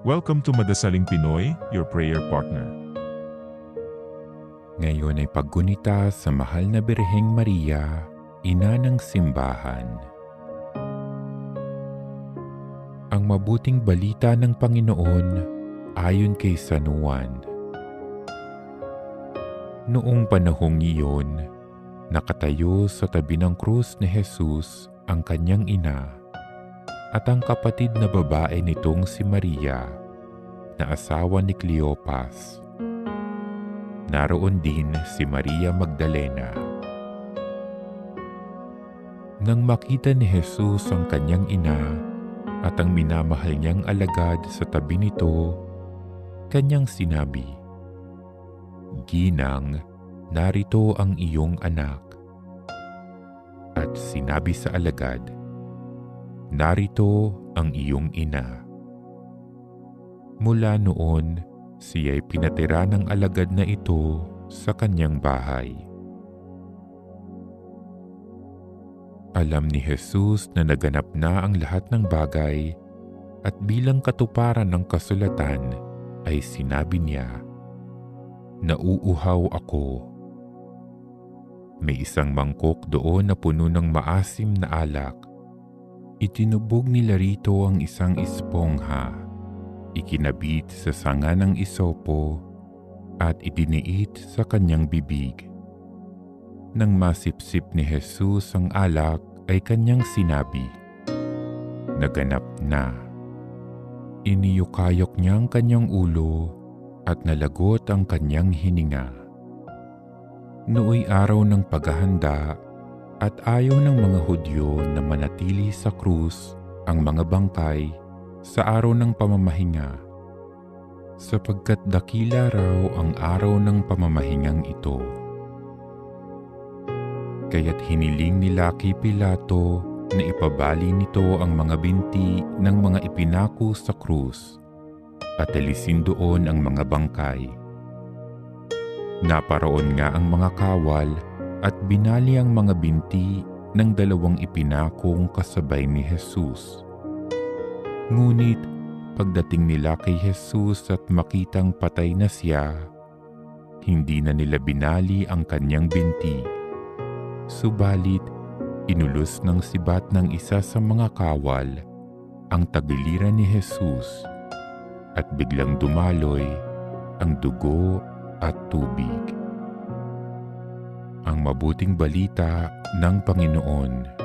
Welcome to Madasaling Pinoy, your prayer partner. Ngayon ay paggunita sa mahal na Birheng Maria, ina ng simbahan. Ang mabuting balita ng Panginoon ayon kay San Juan. Noong panahong iyon, nakatayo sa tabi ng krus ni Jesus ang kanyang ina at ang kapatid na babae nitong si Maria na asawa ni Cleopas. Naroon din si Maria Magdalena. Nang makita ni Jesus ang kanyang ina at ang minamahal niyang alagad sa tabi nito, kanyang sinabi, "Ginang, narito ang iyong anak." At sinabi sa alagad, "Narito ang iyong ina." Mula noon, siya'y pinatira ng alagad na ito sa kanyang bahay. Alam ni Jesus na naganap na ang lahat ng bagay at bilang katuparan ng kasulatan ay sinabi niya, "Nauuhaw ako." May isang mangkok doon na puno ng maasim na alak. Itinubog nila rito ang isang espongha, ikinabit sa sanga ng isopo at idiniit sa kanyang bibig. Nang masipsip ni Jesus ang alak ay kanyang sinabi, "Naganap na." Iniyukayok niya ang kanyang ulo at nalagot ang kanyang hininga. Nooy araw ng paghahanda at ayaw ng mga Hudyo na manatili sa krus ang mga bangkay sa araw ng pamamahinga, sapagkat dakila raw ang araw ng pamamahingang ito. Kaya't hiniling nila kay Pilato na ipabali nito ang mga binti ng mga ipinako sa krus at alisin doon ang mga bangkay. Naparoon nga ang mga kawal at binali ang mga binti ng dalawang ipinakong kasabay ni Jesus. Ngunit pagdating nila kay Jesus at makitang patay na siya, hindi na nila binali ang kanyang binti. Subalit, inulos ng sibat ng isa sa mga kawal ang tagiliran ni Jesus at biglang dumaloy ang dugo at tubig. Ang mabuting balita ng Panginoon.